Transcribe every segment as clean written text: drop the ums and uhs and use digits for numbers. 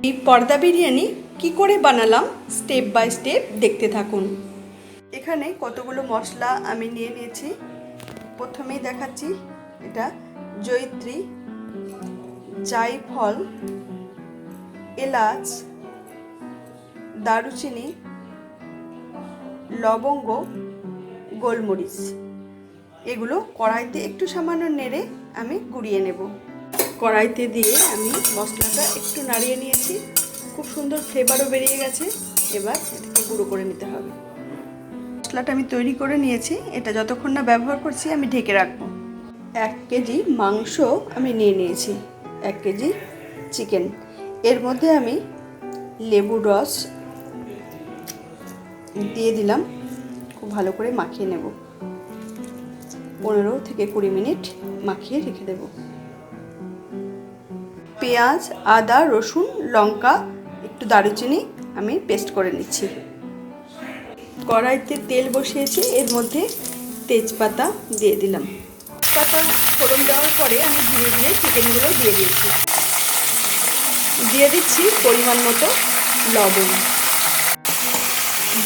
এই পর্দা বিরিয়ানি কি করে বানালাম স্টেপ বাই স্টেপ দেখতে থাকুন। এখানে কতগুলো মশলা আমি নিয়ে নিয়েছি। প্রথমেই দেখাচ্ছি, এটা জয়িত্রী, জায়ফল, এলাচ, দারুচিনি, লবঙ্গ, গোলমরিচ। এগুলো কড়াইতে একটু সামান্য নেড়ে আমি গুঁড়িয়ে নেব। কড়াইতে দিয়ে আমি মশলাটা একটু নাড়িয়ে নিয়েছি, খুব সুন্দর ফ্লেভারও বেরিয়ে গেছে। এবার এটাকে গুঁড়ো করে নিতে হবে। মশলাটা আমি তৈরি করে নিয়েছি, এটা যতক্ষণ না ব্যবহার করছি আমি ঢেকে রাখবো। 1 কেজি মাংস আমি নিয়ে নিয়েছি, 1 কেজি চিকেন। এর মধ্যে আমি লেবুর রস দিয়ে দিলাম, খুব ভালো করে মাখিয়ে নেব। 15 থেকে 20 মিনিট মাখিয়ে রেখে দেব। পেঁয়াজ, আদা, রসুন, লঙ্কা, একটু দারুচিনি আমি পেস্ট করে নিচ্ছি। কড়াইতে তেল বসিয়েছি, এর মধ্যে তেজপাতা দিয়ে দিলাম। তেজপাতা ফোড়ন দেওয়ার পরে আমি ধীরে ধীরে চিকেনগুলো দিয়ে দিয়েছি। দিয়ে দিচ্ছি পরিমাণ মতো লবণ,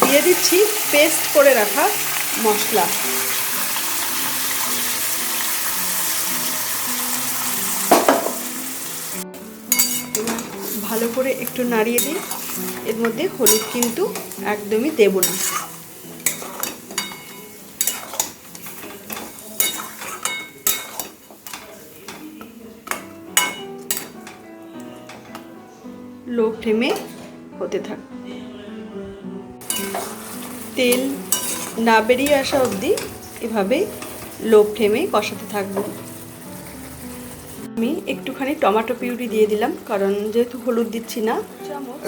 দিয়ে দিচ্ছি পেস্ট করে রাখা মশলা। ভালো করে একটু নাড়িয়ে দিই। এর মধ্যে হলুদ কিন্তু একদমই দেব না। লো ফ্লেমে হতে থাক। তেল না বেরিয়ে আসা অবধি এভাবে লো ফ্লেমে কষাতে থাকবো। আমি একটুখানি টমেটো পিউরি দিয়ে দিলাম, কারণ যেহেতু হলুদ দিচ্ছি না,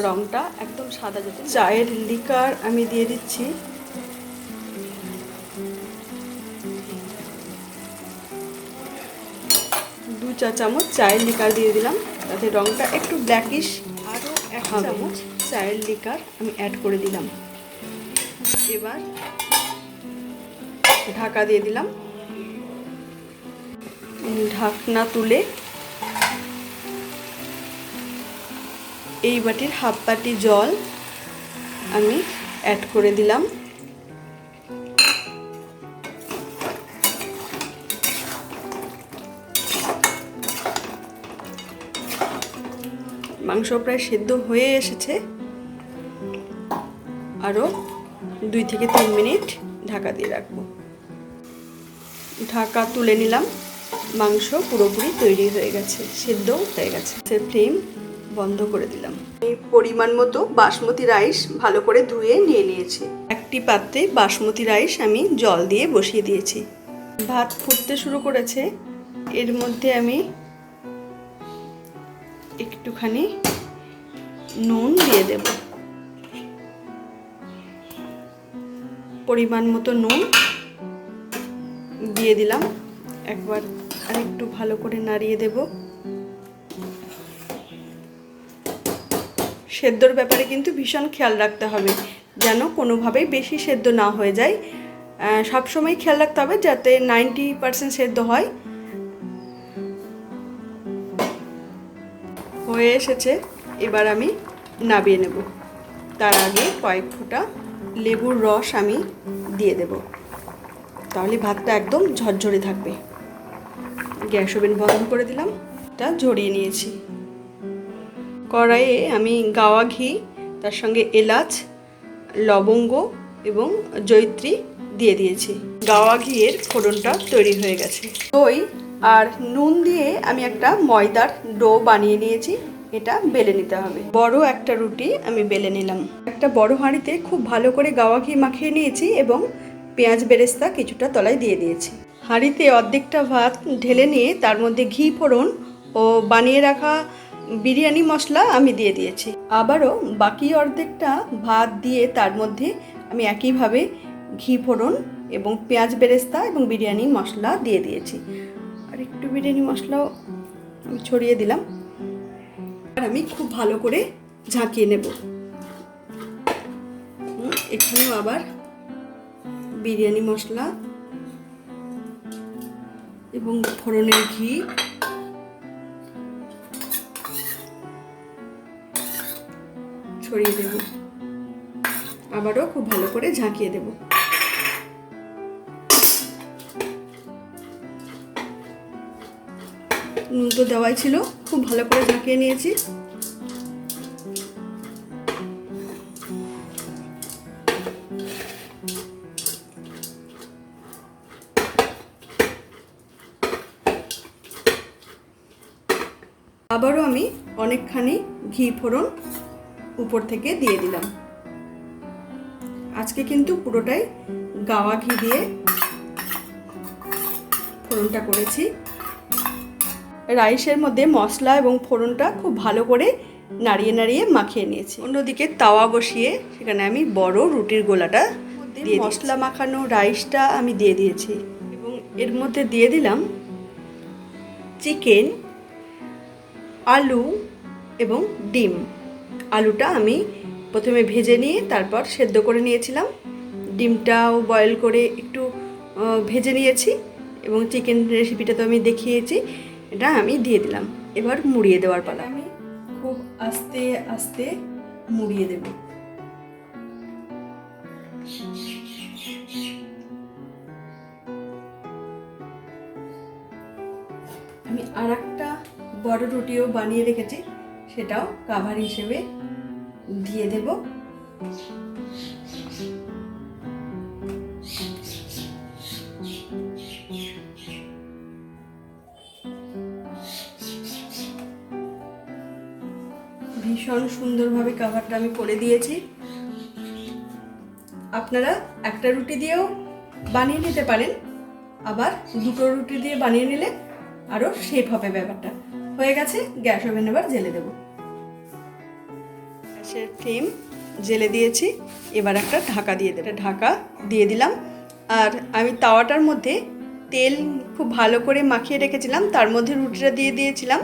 রঙটা একদম সাদা যেতে। চায়ের লিকার আমি দিয়ে দিচ্ছি, দু চা চামচ চায়ের লিকার দিয়ে দিলাম, তাতে রঙটা একটু ব্ল্যাকিশ। আরও 1 চামচ চায়ের লিকার আমি অ্যাড করে দিলাম। এবার ঢাকা দিয়ে দিলাম। ঢাকনা তুলে এই বাটির হাফ বাটি জল আমি অ্যাড করে দিলাম। মাংস প্রায় সেদ্ধ হয়ে এসেছে, আরও 2 থেকে 3 মিনিট ঢাকা দিয়ে রাখবো। ঢাকা তুলে নিলাম, মাংস পুরোপুরি তৈরি হয়ে গেছে, সেদ্ধও হয়ে গেছে। ফ্লেম বন্ধ করে দিলাম। এই পরিমাণ মতো বাসমতি রাইস ভালো করে ধুয়ে নিয়ে নিয়েছি। একটি পাত্রে বাসমতি রাইস আমি জল দিয়ে বসিয়ে দিয়েছি। ভাত ফুটতে শুরু করেছে, এর মধ্যে আমি একটুখানি নুন দিয়ে দেব, পরিমাণ মতো নুন দিয়ে দিলাম। একবার আরেকটু ভালো করে নাড়িয়ে দেব। সেদ্ধর ব্যাপারে কিন্তু ভীষণ খেয়াল রাখতে হবে, যেন কোনোভাবেই বেশি সেদ্ধ না হয়ে যায়। সবসময় খেয়াল রাখতে হবে যাতে 90% সেদ্ধ হয়। হয়ে এসেছে, এবার আমি নামিয়ে নেব। তার আগে কয়েক ফোঁটা লেবুর রস আমি দিয়ে দেব, তাহলে ভাতটা একদম ঝরঝরে থাকবে। গ্যাস ওভেন বন্ধ করে দিলাম, এটা ঝরিয়ে নিয়েছি। কড়াইয়ে আমি গাওয়া ঘি, তার সঙ্গে এলাচ, লবঙ্গ এবং জয়িত্রী দিয়ে দিয়েছি। গাওয়া ঘিয়ের ফোড়নটা তৈরি হয়ে গেছে। দই আর নুন দিয়ে আমি একটা ময়দার ডো বানিয়ে নিয়েছি, এটা বেলে নিতে হবে। বড় একটা রুটি আমি বেলে নিলাম। একটা বড় হাঁড়িতে খুব ভালো করে গাওয়া ঘি মাখিয়ে নিয়েছি এবং পেঁয়াজ বেরেস্তা কিছুটা তলায় দিয়ে দিয়েছি। হাঁড়িতে অর্ধেকটা ভাত ঢেলে নিয়ে তার মধ্যে ঘি ফোড়ন ও বানিয়ে রাখা বিরিয়ানি মশলা আমি দিয়ে দিয়েছি। আবারও বাকি অর্ধেকটা ভাত দিয়ে তার মধ্যে আমি একইভাবে ঘি ফোড়ন এবং পেঁয়াজ বেরেস্তা এবং বিরিয়ানি মশলা দিয়ে দিয়েছি। আর একটু বিরিয়ানি মশলাও আমি ছড়িয়ে দিলাম। আর আমি খুব ভালো করে ঝাঁকিয়ে নেব। এখানেও আবার বিরিয়ানি মশলা এবং ফোড়নের ঘি ছড়িয়ে দেব। আবারও খুব ভালো করে ঝাঁকিয়ে দেব। নুন তো দেওয়াই ছিল, খুব ভালো করে ঝাঁকিয়ে নিয়েছি। আবারও আমি অনেকখানি ঘি ফোড়ন উপর থেকে দিয়ে দিলাম। আজকে কিন্তু পুরোটাই গাওয়া ঘি দিয়ে ফোড়নটা করেছি। রাইসের মধ্যে মশলা এবং ফোড়নটা খুব ভালো করে নাড়িয়ে নাড়িয়ে মাখিয়ে নিয়েছি। অন্যদিকে তাওয়া বসিয়ে সেখানে আমি বড় রুটির গোলাটা দিয়ে মশলা মাখানো রাইসটা আমি দিয়ে দিয়েছি এবং এর মধ্যে দিয়ে দিলাম চিকেন, আলু এবং ডিম। আলুটা আমি প্রথমে ভেজে নিয়ে তারপর সেদ্ধ করে নিয়েছিলাম। ডিমটাও বয়েল করে একটু ভেজে নিয়েছি এবং চিকেন রেসিপিটা তো আমি দেখিয়েছি, এটা আমি দিয়ে দিলাম। এবার মুড়িয়ে দেওয়ার পালা। আমি খুব আস্তে আস্তে মুড়িয়ে দেব। আমি আর একটা বড় রুটিও বানিয়ে রেখেছি, সেটাও কাভার হিসেবে দিয়ে দেব। ভীষণ সুন্দরভাবে কাভারটা আমি করে দিয়েছি। আপনারা একটা রুটি দিয়েও বানিয়ে নিতে পারেন, আবার দুটো রুটি দিয়ে বানিয়ে নিলে আরও শেপ হবে। ব্যাপারটা হয়ে গেছে। গ্যাস ওভেন এবার জেলে দেব। গ্যাসের ফ্লেম জেলে দিয়েছি। এবার একটা ঢাকা দিয়ে দেব। ঢাকা দিয়ে দিলাম। আর আমি তাওয়াটার মধ্যে তেল খুব ভালো করে মাখিয়ে রেখেছিলাম, তার মধ্যে রুটিটা দিয়ে দিয়েছিলাম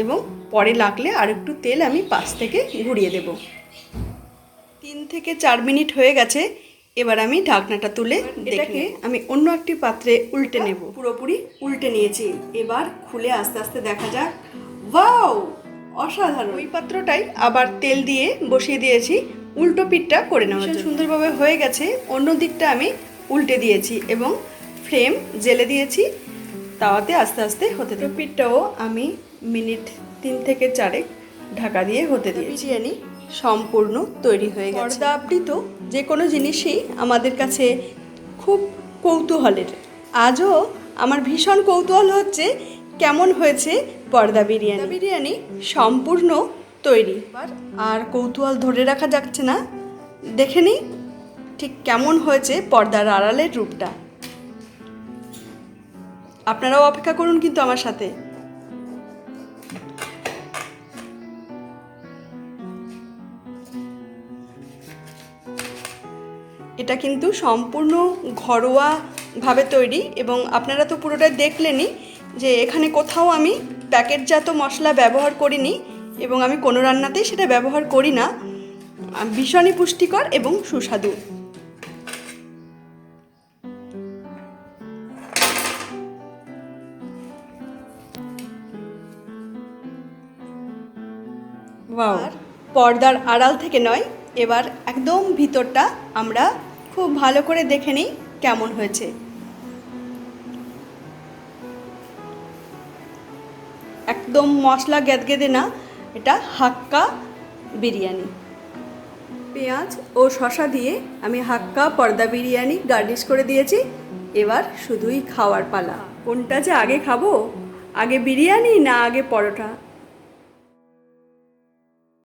এবং পরে লাগলে আর একটু তেল আমি পাশ থেকে ঘুরিয়ে দেব। 3 থেকে 4 মিনিট হয়ে গেছে। এবার আমি ঢাকনাটা তুলে এটাকে আমি অন্য একটি পাত্রে উল্টে নেব। পুরোপুরি উল্টে নিয়েছি। এবার খুলে আস্তে আস্তে দেখা যাক। ওয়াও, অসাধারণ! ওই পাত্রটাই আবার তেল দিয়ে বসিয়ে দিয়েছি উল্টো পিঠটা করে নেওয়ার জন্য। সুন্দরভাবে হয়ে গেছে। অন্য দিকটা আমি উল্টে দিয়েছি এবং ফ্লেম জেলে দিয়েছি। তাওয়াতে আস্তে আস্তে হতে দেব। পিঠটাও আমি মিনিট 3 থেকে 4 ঢাকা দিয়ে হতে দিয়েছি। বিরিয়ানি সম্পূর্ণ তৈরি হয়ে গেছে। পর্দা আবৃত যে কোনো জিনিসই আমাদের কাছে খুব কৌতূহলের। আজও আমার ভীষণ কৌতূহল হচ্ছে কেমন হয়েছে পর্দা বিরিয়ানি। বিরিয়ানি সম্পূর্ণ তৈরি। আর কৌতূহল ধরে রাখা যাচ্ছে না, দেখে নিই ঠিক কেমন হয়েছে পর্দার আড়ালের রূপটা। আপনারাও অপেক্ষা করুন কিন্তু আমার সাথে। এটা কিন্তু সম্পূর্ণ ঘরোয়াভাবে তৈরি এবং আপনারা তো পুরোটা দেখলেনই যে এখানে কোথাও আমি প্যাকেটজাত মশলা ব্যবহার করিনি এবং আমি কোনো রান্নাতেই সেটা ব্যবহার করি না। ভীষণই পুষ্টিকর এবং সুস্বাদু। ওয়াও! পর্দার আড়াল থেকে নয়, এবার একদম ভিতরটা আমরা খুব ভালো করে দেখে নিই কেমন হয়েছে। একদম মশলা গেদগেদে না, এটা হাক্কা বিরিয়ানি। পেঁয়াজ ও শসা দিয়ে আমি হাক্কা পর্দা বিরিয়ানি গার্নিশ করে দিয়েছি। এবার শুধুই খাওয়ার পালা। কোনটা যে আগে খাবো, আগে বিরিয়ানি না আগে পরোটা?